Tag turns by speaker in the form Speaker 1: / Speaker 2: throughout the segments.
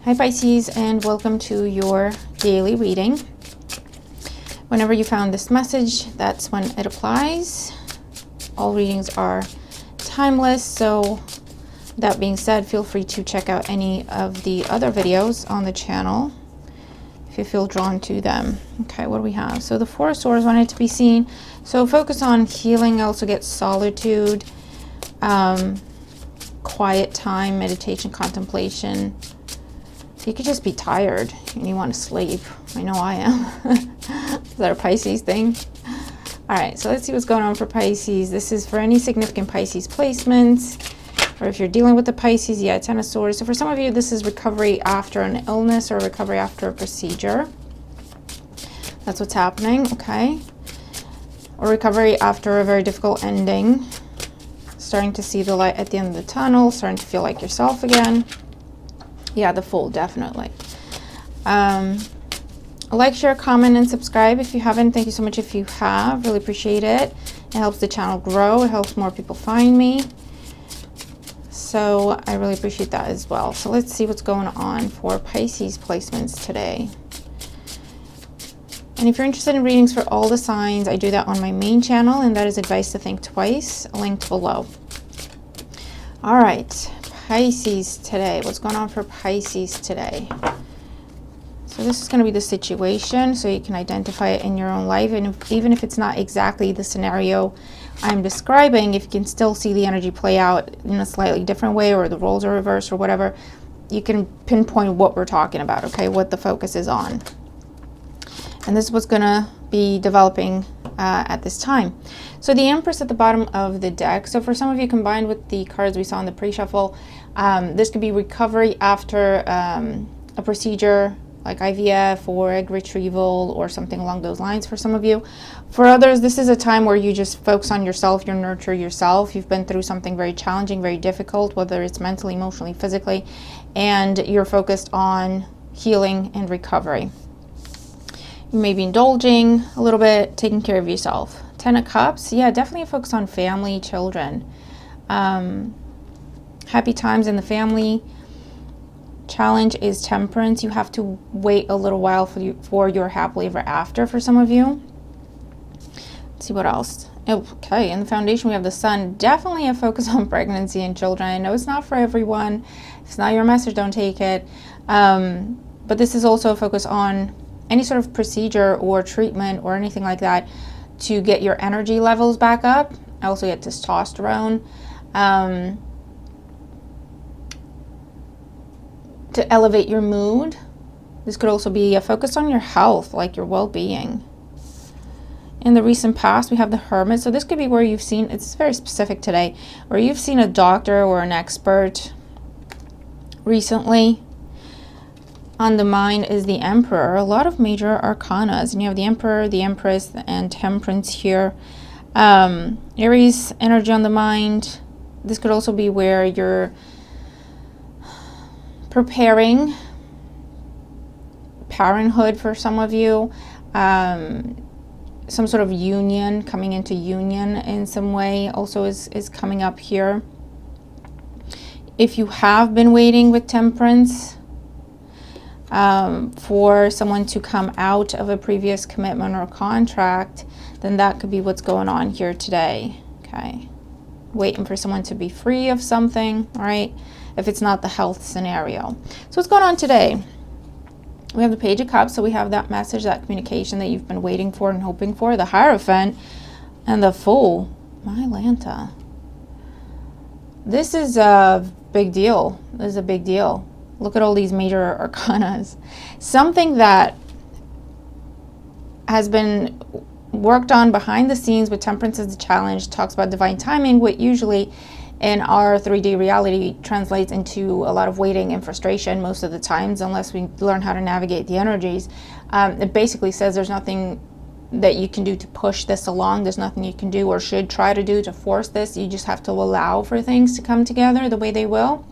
Speaker 1: Hi Pisces, and welcome to your daily reading. Whenever you found this message, that's when it applies. All readings are timeless, so that being said, feel free to check out any of the other videos on the channel if you feel drawn to them. Okay, what do we have? So the Four of Swords wanted to be seen. So focus on healing. I also get solitude, quiet time, meditation, contemplation. You could just be tired and you want to sleep. I know I am. Is that a Pisces thing? All right, so let's see what's going on for Pisces. This is for any significant Pisces placements, or if you're dealing with the Pisces, yeah, Ten of Swords. So for some of you, this is recovery after an illness or recovery after a procedure. That's what's happening, okay? Or recovery after a very difficult ending. Starting to see the light at the end of the tunnel, starting to feel like yourself again. Yeah, the Fool, definitely. Like, share, comment, and subscribe if you haven't. Thank you so much if you have. Really appreciate it. It helps the channel grow. It helps more people find me. So I really appreciate that as well. So let's see what's going on for Pisces placements today. And if you're interested in readings for all the signs, I do that on my main channel, and that is Advice to Think Twice, linked below. All right. Pisces today. What's going on for Pisces today? So this is going to be the situation, so you can identify it in your own life. And even if it's not exactly the scenario I'm describing, if you can still see the energy play out in a slightly different way, or the roles are reversed or whatever, you can pinpoint what we're talking about, okay? What the focus is on. And this is what's going to be developing at this time. So the Empress at the bottom of the deck. So for some of you, combined with the cards we saw in the pre-shuffle, this could be recovery after a procedure like IVF or egg retrieval or something along those lines for some of you. For others, this is a time where you just focus on yourself, you nurture yourself. You've been through something very challenging, very difficult, whether it's mentally, emotionally, physically, and you're focused on healing and recovery. You may be indulging a little bit, taking care of yourself. Ten of Cups, yeah, definitely focus on family, children. Happy times in the family. Challenge is Temperance. You have to wait a little while for your happily ever after for some of you. Let's see what else. Okay, in the foundation we have the Sun. Definitely a focus on pregnancy and children. I know it's not for everyone. If it's not your message, don't take it. But this is also a focus on any sort of procedure or treatment or anything like that to get your energy levels back up. I also get testosterone. To elevate your mood. This could also be a focus on your health, like your well-being. In the recent past, we have the Hermit. So this could be where you've seen, it's very specific today, where you've seen a doctor or an expert recently. On the mind is the Emperor. A lot of major arcanas. And you have the Emperor, the Empress, and Temperance here. Aries energy on the mind. This could also be where you're preparing parenthood for some of you, some sort of union, coming into union in some way also is coming up here. If you have been waiting with Temperance for someone to come out of a previous commitment or contract, then that could be what's going on here today. Okay, waiting for someone to be free of something, right? If it's not the health scenario. So what's going on today? We have the Page of Cups, so we have that message, that communication that you've been waiting for and hoping for, the Hierophant, and the Fool. My Lanta. This is a big deal. This is a big deal. Look at all these major arcanas. Something that has been worked on behind the scenes with Temperance as the challenge, talks about divine timing, what usually in our 3D reality translates into a lot of waiting and frustration most of the times, unless we learn how to navigate the energies. It basically says there's nothing that you can do to push this along. There's nothing you can do or should try to do to force this. You just have to allow for things to come together the way they will.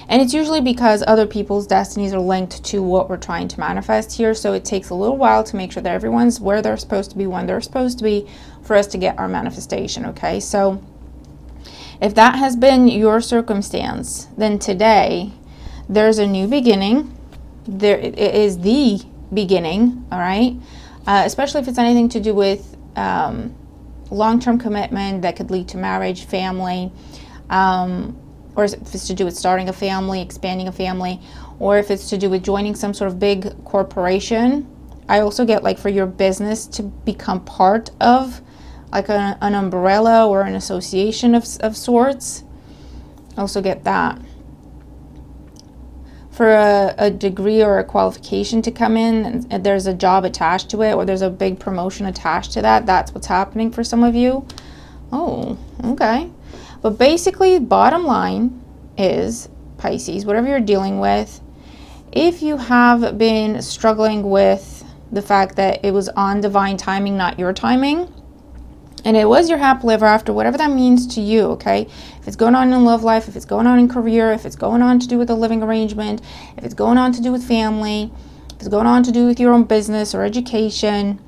Speaker 1: And it's usually because other people's destinies are linked to what we're trying to manifest here. So it takes a little while to make sure that everyone's where they're supposed to be, when they're supposed to be, for us to get our manifestation, okay? So if that has been your circumstance, then today there's a new beginning. There it is the beginning, all right? Especially if it's anything to do with long-term commitment that could lead to marriage, family, or if it's to do with starting a family, expanding a family, or if it's to do with joining some sort of big corporation. I also get like for your business to become part of like an umbrella or an association of sorts. I also get that. For a degree or a qualification to come in, and there's a job attached to it, or there's a big promotion attached to that. That's what's happening for some of you. Oh, okay. But basically, bottom line is, Pisces, whatever you're dealing with, if you have been struggling with the fact that it was on divine timing, not your timing, and it was your happily ever after, whatever that means to you, okay? If it's going on in love life, if it's going on in career, if it's going on to do with a living arrangement, if it's going on to do with family, if it's going on to do with your own business or education,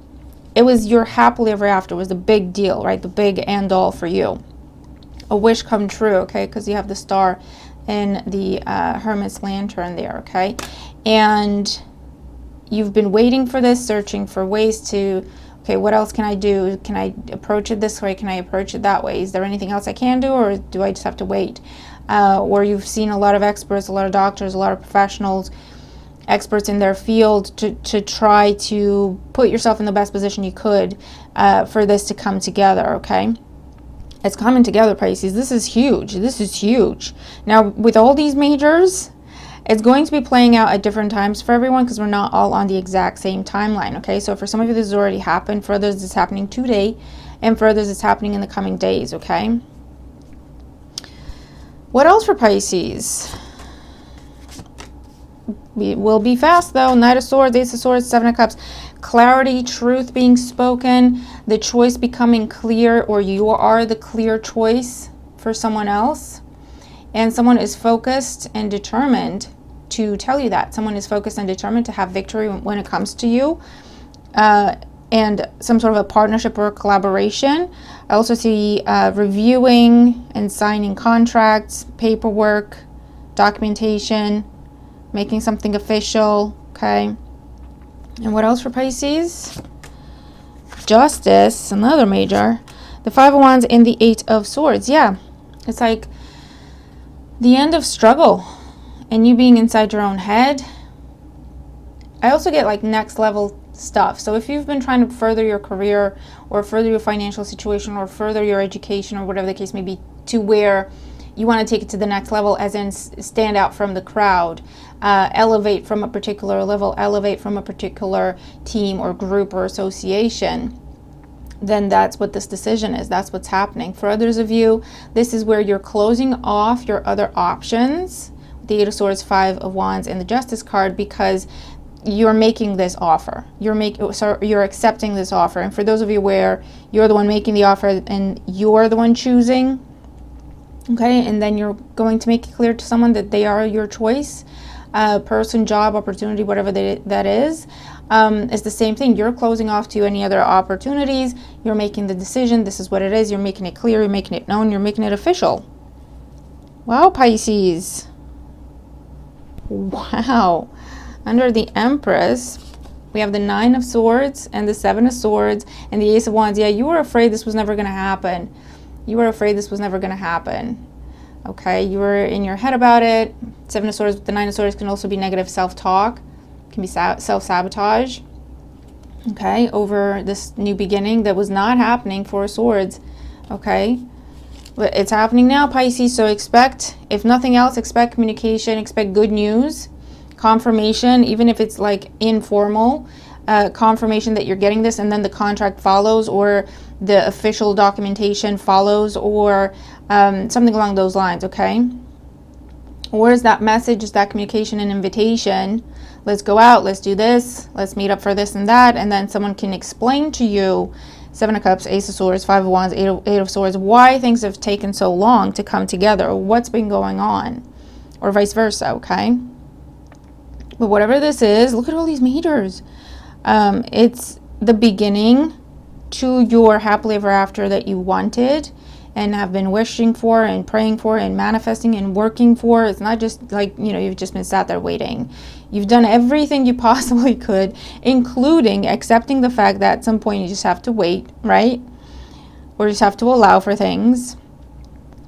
Speaker 1: it was your happily ever after. It was the big deal, right? The big end all for you. A wish come true, okay? Because you have the star in the Hermit's lantern there, okay? And you've been waiting for this, searching for ways to, okay, what else can I do? Can I approach it this way? Can I approach it that way? Is there anything else I can do, or do I just have to wait? Or you've seen a lot of experts, a lot of doctors, a lot of professionals, experts in their field to try to put yourself in the best position you could for this to come together, okay? It's coming together, Pisces. This is huge. This is huge. Now, with all these majors, it's going to be playing out at different times for everyone because we're not all on the exact same timeline, okay? So for some of you, this has already happened. For others, it's happening today. And for others, it's happening in the coming days, okay? What else for Pisces? We will be fast, though. Knight of Swords, Ace of Swords, Seven of Cups. Clarity, truth being spoken, the choice becoming clear, or you are the clear choice for someone else. And someone is focused and determined to tell you that. Someone is focused and determined to have victory when it comes to you. And some sort of a partnership or a collaboration. I also see reviewing and signing contracts, paperwork, documentation, making something official, okay? And what else for Pisces? Justice, another major. The Five of Wands and the Eight of Swords. Yeah, it's like the end of struggle and you being inside your own head. I also get like next level stuff. So if you've been trying to further your career or further your financial situation or further your education or whatever the case may be to where you want to take it to the next level, as in stand out from the crowd, elevate from a particular level, elevate from a particular team or group or association, then that's what this decision is. That's what's happening. For others of you, this is where you're closing off your other options, the Eight of Swords, Five of Wands, and the Justice card, because you're making this offer. You're accepting this offer. And for those of you where you're the one making the offer and you're the one choosing, okay, and then you're going to make it clear to someone that they are your choice, person, job, opportunity, whatever that is. It's the same thing. You're closing off to any other opportunities. You're making the decision. This is what it is. You're making it clear. You're making it known. You're making it official. Wow, Pisces. Wow. Under the Empress, we have the Nine of Swords and the Seven of Swords and the Ace of Wands. Yeah, you were afraid this was never going to happen. You were afraid this was never going to happen. Okay, you were in your head about it. Seven of Swords with the Nine of Swords can also be negative self-talk. Can be self-sabotage. Okay, over this new beginning that was not happening. Four of Swords. Okay, but it's happening now, Pisces. So expect, if nothing else, expect communication. Expect good news, confirmation, even if it's like informal. Confirmation that you're getting this, and then the contract follows, or the official documentation follows, or something along those lines, okay? Or is that message, is that communication an invitation? Let's go out, let's do this, let's meet up for this and that, and then someone can explain to you, Seven of Cups, Ace of Swords, Five of Wands, Eight of Swords, why things have taken so long to come together, or what's been going on, or vice versa, okay? But whatever this is, look at all these majors. It's the beginning to your happily ever after that you wanted. and have been wishing for and praying for and manifesting and working for. It's not just like, you know, you've just been sat there waiting. You've done everything you possibly could, including accepting the fact that at some point you just have to wait, right? Or just have to allow for things.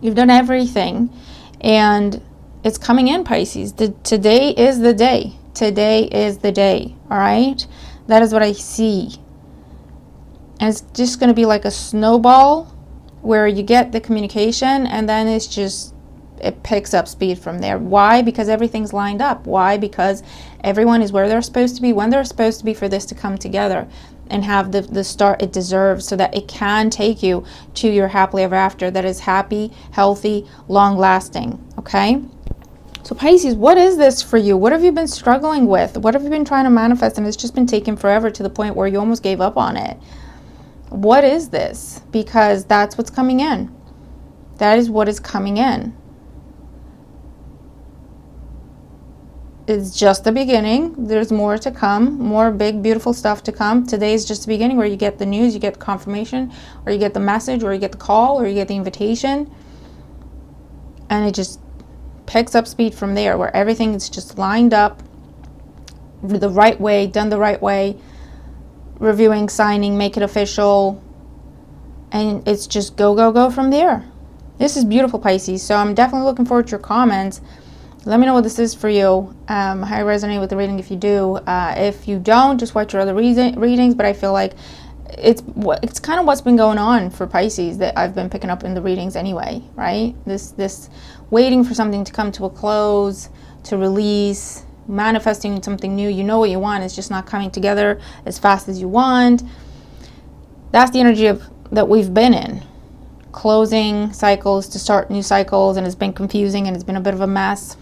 Speaker 1: You've done everything, and it's coming in, Pisces. Today is the day. Today is the day, all right? That is what I see. And it's just going to be like a snowball where you get the communication and then it's just, it picks up speed from there. Why? Because everything's lined up. Why? Because everyone is where they're supposed to be, when they're supposed to be for this to come together and have the start it deserves, so that it can take you to your happily ever after that is happy, healthy, long lasting. Okay? So Pisces, what is this for you? What have you been struggling with? What have you been trying to manifest and it's just been taking forever to the point where you almost gave up on it? What is this? Because that's what's coming in. That is what is coming in. It's just the beginning. There's more to come, more big, beautiful stuff to come. Today is just the beginning where you get the news, you get the confirmation, or you get the message, or you get the call, or you get the invitation. And it just picks up speed from there, where everything is just lined up the right way, done the right way, reviewing, signing, make it official, and it's just go, go, go from there. This is beautiful, Pisces. So I'm definitely looking forward to your comments. Let me know what this is for you. How you resonate with the reading if you do. If you don't, just watch your other readings. But I feel like it's kind of what's been going on for Pisces that I've been picking up in the readings anyway, right? This waiting for something to come to a close, to release, manifesting something new. You know what you want. It's just not coming together as fast as you want. That's the energy that we've been in. Closing cycles to start new cycles, and it's been confusing and it's been a bit of a mess.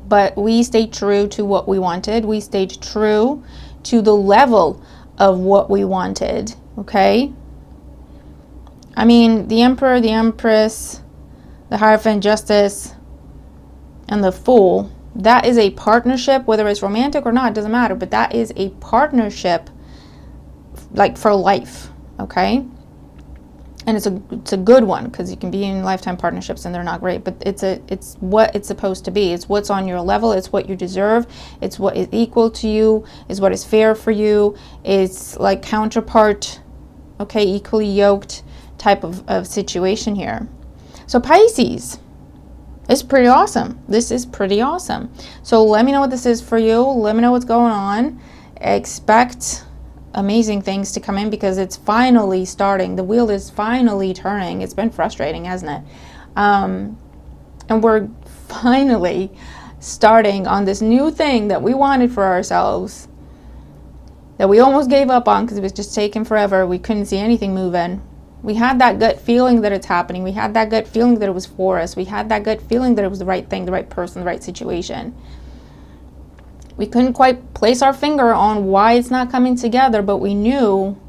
Speaker 1: But we stayed true to what we wanted. We stayed true to the level of what we wanted, okay? I mean, the Emperor, the Empress, the Hierophant, Justice, and the Fool, that is a partnership, whether it's romantic or not, it doesn't matter, but that is a partnership like for life, okay? And it's a good one, because you can be in lifetime partnerships and they're not great, but it's what it's supposed to be. It's what's on your level. It's what you deserve. It's what is equal to you. Is what is fair for you. It's like counterpart, okay, equally yoked type of situation here. So Pisces, it's pretty awesome. This is pretty awesome. So let me know what this is for you. Let me know what's going on. Expect amazing things to come in, because it's finally starting. The wheel is finally turning. It's been frustrating, hasn't it? And we're finally starting on this new thing that we wanted for ourselves, that we almost gave up on because it was just taking forever. We couldn't see anything moving. We had that gut feeling that it's happening. We had that gut feeling that it was for us. We had that gut feeling that it was the right thing, the right person, the right situation. We couldn't quite place our finger on why it's not coming together, but we knew,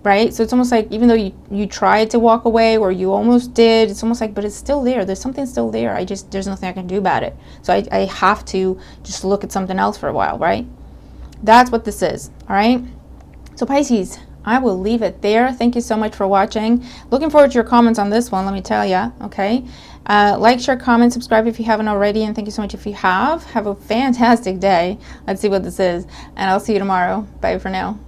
Speaker 1: right? So it's almost like, even though you tried to walk away, or you almost did, it's almost like, but it's still there. There's something still there. There's nothing I can do about it. So I have to just look at something else for a while, right? That's what this is, all right? So Pisces, I will leave it there. Thank you so much for watching. Looking forward to your comments on this one, let me tell you, okay? Like, share, comment, subscribe if you haven't already, and thank you so much if you have. Have a fantastic day. Let's see what this is, and I'll see you tomorrow. Bye for now.